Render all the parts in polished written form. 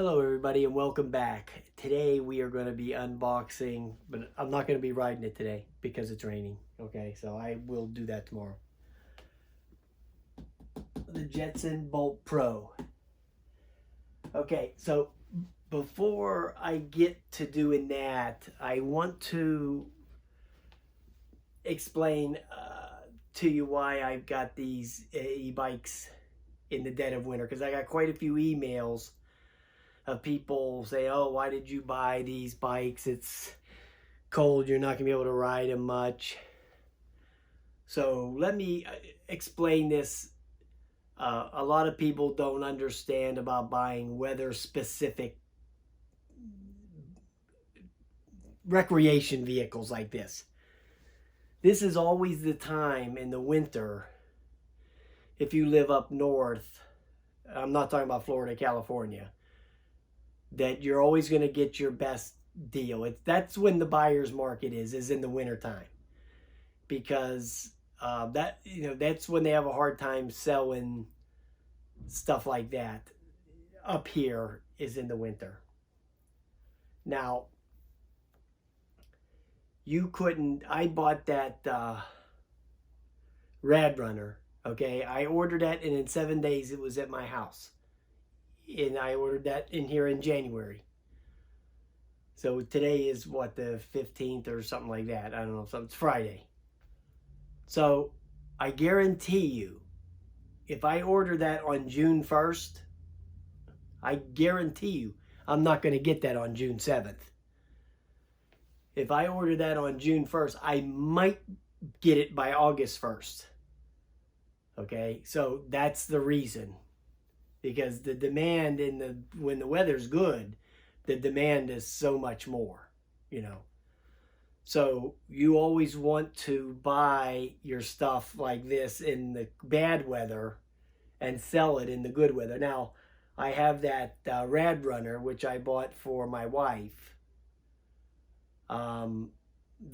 Hello everybody and welcome back. Today we are going to be unboxing, but I'm not going to be riding it today because it's raining. Okay, so I will do that tomorrow. The Jetson Bolt Pro. Okay, so before I get to doing that, I want to explain to you why I've got these e-bikes in the dead of winter, because I got quite a few emails of people say, oh, why did you buy these bikes? It's cold, you're not gonna be able to ride them much. So let me explain this. A lot of people don't understand about buying weather specific recreation vehicles like this. This is always the time in the winter, if you live up north, I'm not talking about Florida, California, that you're always going to get your best deal. That's when the buyer's market is in the wintertime, because that's when they have a hard time selling stuff like that. Up here is in the winter. Now, I bought that Rad Runner, okay? I ordered that and in 7 days it was at my house. And I ordered that in here in January. So today is what, the 15th or something like that. I don't know, it's Friday. So I guarantee you, if I order that on June 1st, I guarantee you I'm not going to get that on June 7th. If I order that on June 1st, I might get it by August 1st. Okay, so that's the reason. Because the demand when the weather's good, the demand is so much more, So you always want to buy your stuff like this in the bad weather and sell it in the good weather. Now, I have that Rad Runner, which I bought for my wife. The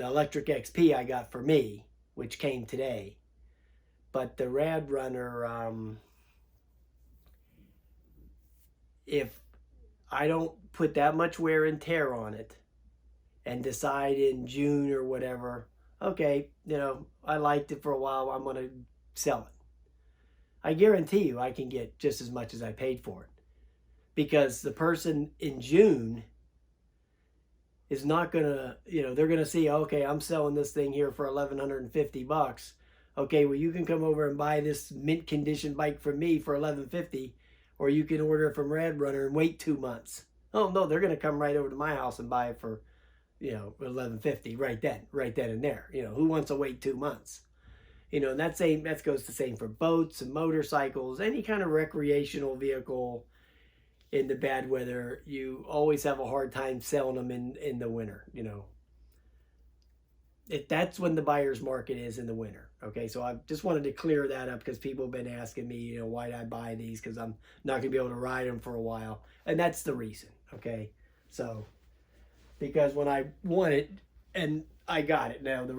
Electric XP I got for me, which came today. But the Rad Runner, if I don't put that much wear and tear on it and decide in June or whatever, okay, I liked it for a while, I'm going to sell it. I guarantee you I can get just as much as I paid for it. Because the person in June is not going to, they're going to see, okay, I'm selling this thing here for $1,150. Okay, well, you can come over and buy this mint condition bike from me for $1,150. Or you can order it from Rad Runner and wait 2 months. Oh no, they're going to come right over to my house and buy it for, $1,150 right then and there. Who wants to wait 2 months? And that goes the same for boats and motorcycles, any kind of recreational vehicle in the bad weather. You always have a hard time selling them in the winter. That's when the buyer's market is in the winter. Okay, so I just wanted to clear that up because people have been asking me, why did I buy these? Because I'm not going to be able to ride them for a while. And that's the reason, okay? So, because when I wanted, and I got it. Now, the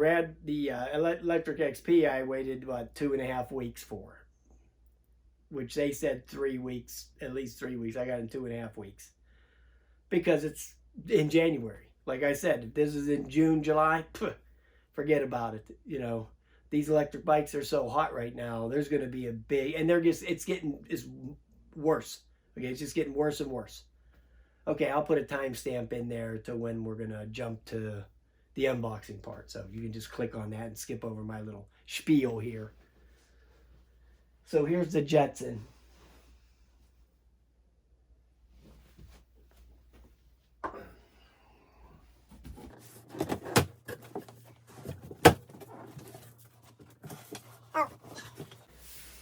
Electric XP, I waited, 2.5 weeks for, which they said 3 weeks, at least 3 weeks. I got it in 2.5 weeks. Because it's in January. Like I said, if this is in June, July, forget about it, These electric bikes are so hot right now. There's going to be a big, and it's worse. Okay, it's just getting worse and worse. Okay, I'll put a timestamp in there to when we're going to jump to the unboxing part. So you can just click on that and skip over my little spiel here. So here's the Jetson.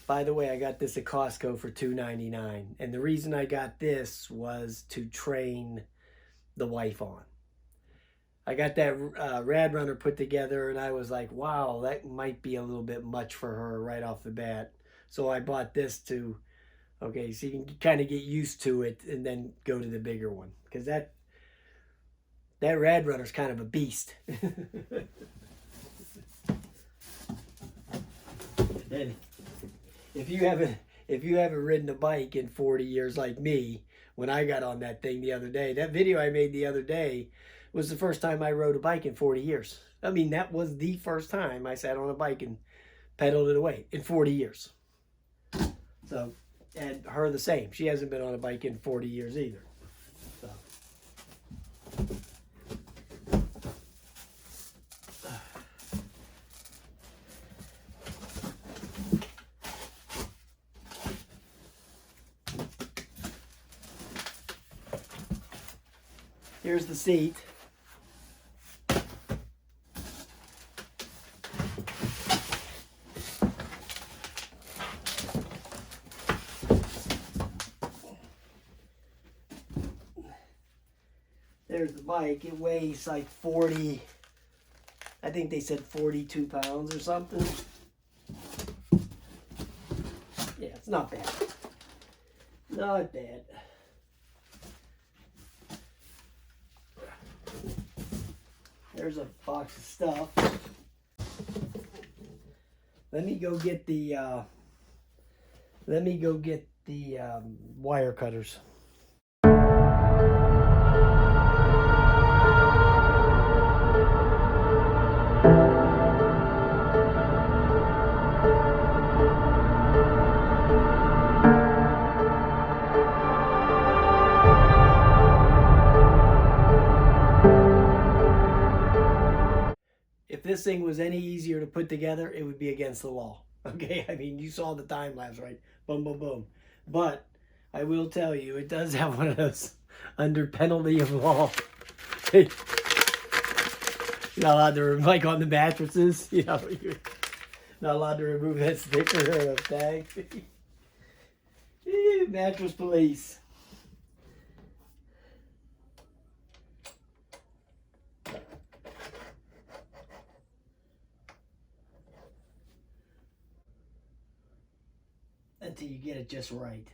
By the way, I got this at Costco for $2.99. And the reason I got this was to train the wife on. I got that Rad Runner put together and I was like, wow, that might be a little bit much for her right off the bat. So I bought this so you can kind of get used to it and then go to the bigger one. Because that Rad Runner's kind of a beast. And if you haven't ridden a bike in 40 years like me, when I got on that thing the other day. That video I made the other day was the first time I rode a bike in 40 years. I mean, that was the first time I sat on a bike and pedaled it away in 40 years. So, and her the same. She hasn't been on a bike in 40 years either. So. Here's the seat. There's the bike. It weighs like 40, I think they said 42 pounds or something. Yeah, it's not bad. Not bad. There's a box of stuff. Let me go get the wire cutters. If this thing was any easier to put together, it would be against the law. Okay, I mean, you saw the time lapse, right? Boom, boom, boom. But I will tell you, it does have one of those under penalty of law. You're not allowed to, like on the mattresses, you know, you're not allowed to remove that sticker or the tag. Mattress police. Until you get it just right.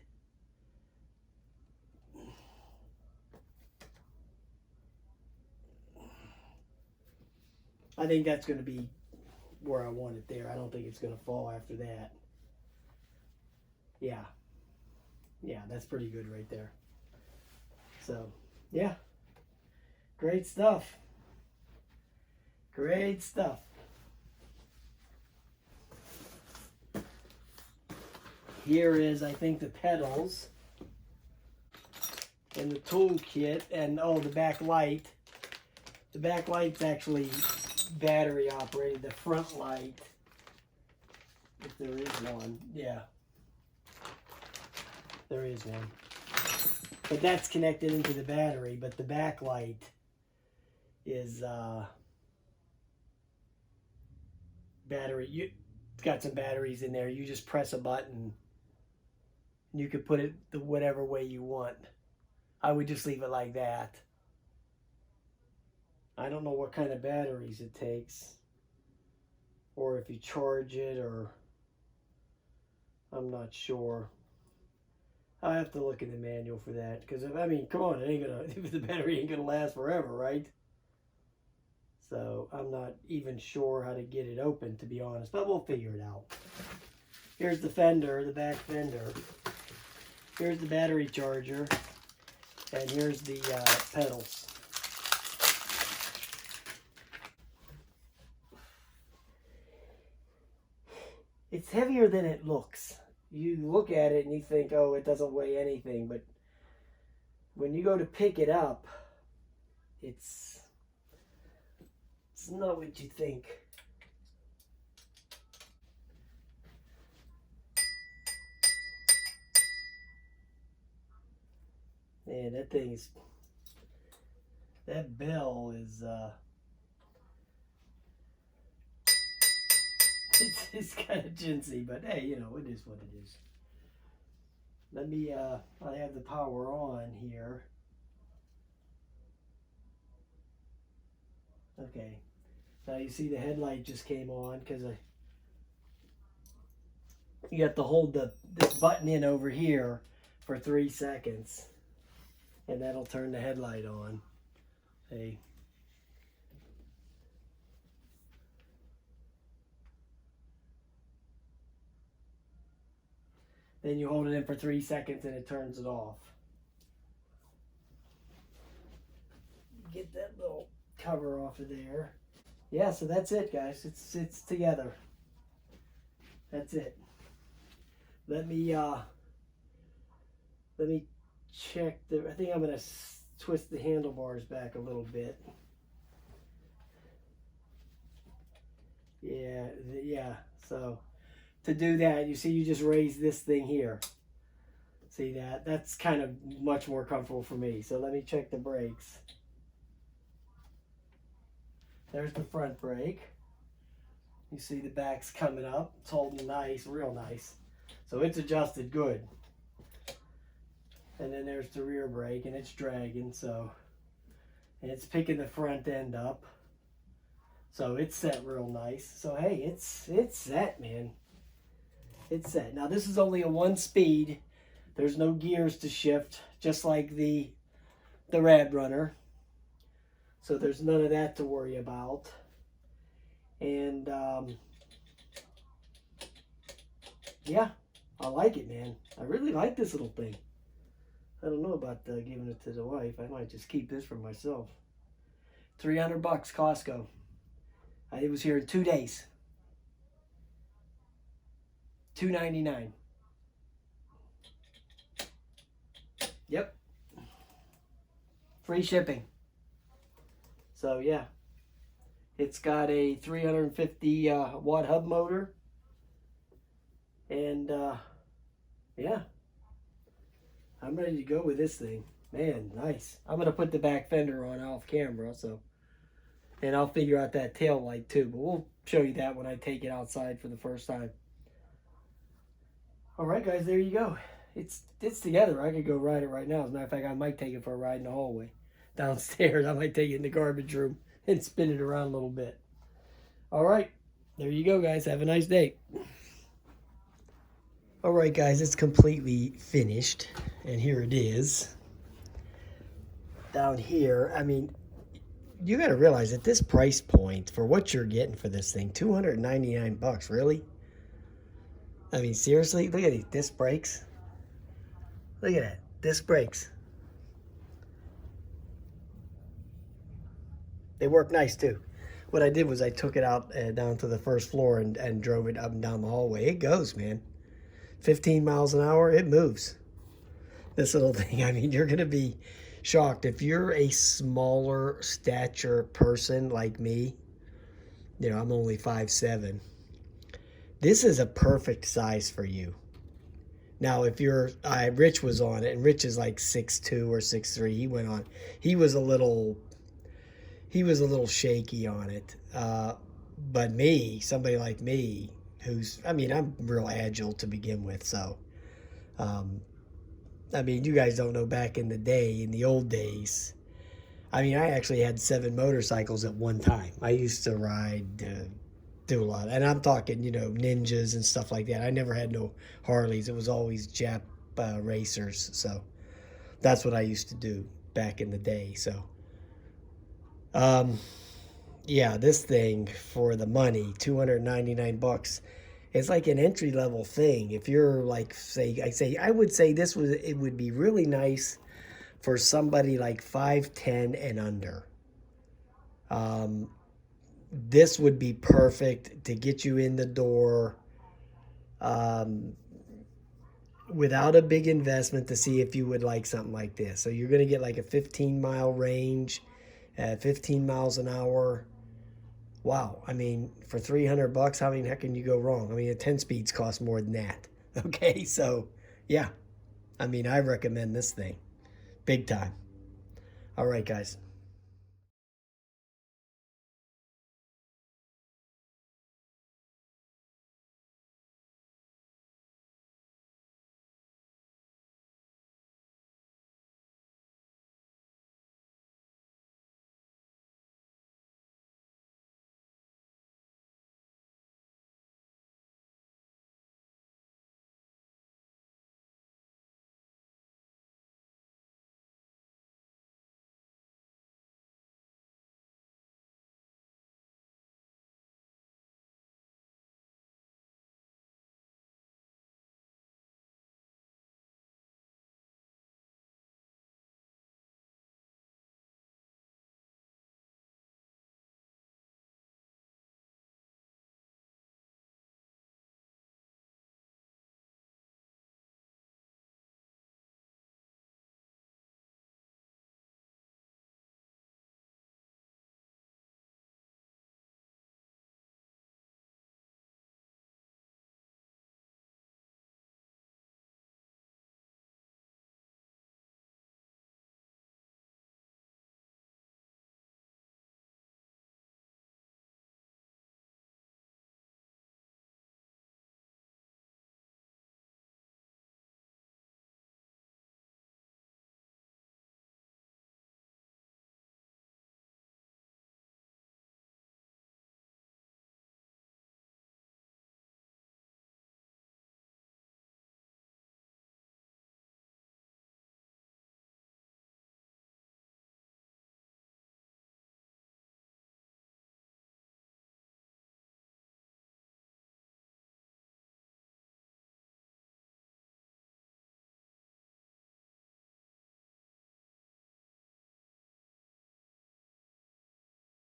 I think that's going to be where I want it there. I don't think it's going to fall after that. Yeah. Yeah, that's pretty good right there. So, yeah. Great stuff. Great stuff. Here is, I think, the pedals and the tool kit, and oh, the back light. The back light's actually battery operated. The front light, if there is one, yeah, there is one. But that's connected into the battery. But the back light is battery. It's got some batteries in there. You just press a button. You could put it the whatever way you want. I would just leave it like that. I don't know what kind of batteries it takes, or if you charge it, or I'm not sure. I have to look in the manual for that, because I mean, come on, it ain't gonna, the battery ain't gonna last forever, right? So I'm not even sure how to get it open, to be honest, but we'll figure it out. Here's the fender, the back fender. Here's the battery charger, and here's the pedals. It's heavier than it looks. You look at it and you think, oh, it doesn't weigh anything, but when you go to pick it up, it's not what you think. Man, that thing is, that bell is, it's kind of chintzy, but hey, you know, it is what it is. Let me, I have the power on here. Okay, now you see the headlight just came on because you have to hold this button in over here for 3 seconds. And that'll turn the headlight on. Hey. Then you hold it in for 3 seconds and it turns it off. get that little cover off of there. Yeah, so that's it, guys. It's together. That's it. Let me check the. I think I'm gonna twist the handlebars back a little bit. Yeah, yeah. So to do that, you see, you just raise this thing here. See that? That's kind of much more comfortable for me. So let me check the brakes. There's the front brake. You see the back's coming up. It's holding nice, real nice. So it's adjusted good. And then there's the rear brake, and it's dragging, so, and it's picking the front end up. So it's set real nice. So hey, it's set, man. It's set. Now this is only a 1-speed. There's no gears to shift, just like the Rad Runner. So there's none of that to worry about. And yeah, I like it, man. I really like this little thing. I don't know about giving it to the wife. I might just keep this for myself. $300 Costco. It was here in 2 days. $2.99. Yep. Free shipping. So yeah. It's got a 350 watt hub motor. And yeah. I'm ready to go with this thing. Man, nice. I'm going to put the back fender on off camera, so. And I'll figure out that tail light too, but we'll show you that when I take it outside for the first time. All right, guys, there you go. It's together. I could go ride it right now. As a matter of fact, I might take it for a ride in the hallway. Downstairs, I might take it in the garbage room and spin it around a little bit. All right, there you go, guys. Have a nice day. All right, guys, it's completely finished, and here it is. Down here, I mean, you got to realize at this price point, for what you're getting for this thing, $299, really? I mean, seriously, look at these disc brakes. Look at that, disc brakes. They work nice too. What I did was I took it out down to the first floor and drove it up and down the hallway. It goes, man. 15 miles an hour, it moves. This little thing, I mean, you're going to be shocked. If you're a smaller stature person like me, you know, I'm only 5'7". This is a perfect size for you. Now, if you're, Rich was on it, and Rich is like 6'2" or 6'3". He went on. He was a little shaky on it. But me, somebody like me, who's, I mean, I'm real agile to begin with, so. I mean, you guys don't know, back in the day, in the old days, I mean, I actually had 7 motorcycles at one time. I used to ride, do a lot. And I'm talking, you know, Ninjas and stuff like that. I never had no Harleys. It was always Jap racers. So that's what I used to do back in the day. So, yeah, this thing for the money, $299. It's like an entry-level thing. If you're like, I would say it would be really nice for somebody like 5'10" and under. This would be perfect to get you in the door without a big investment, to see if you would like something like this. So you're going to get like a 15-mile range at 15 miles an hour. Wow, I mean, for $300, how can you go wrong? I mean, a 10 speeds cost more than that. Okay, so yeah, I mean, I recommend this thing big time. All right, guys.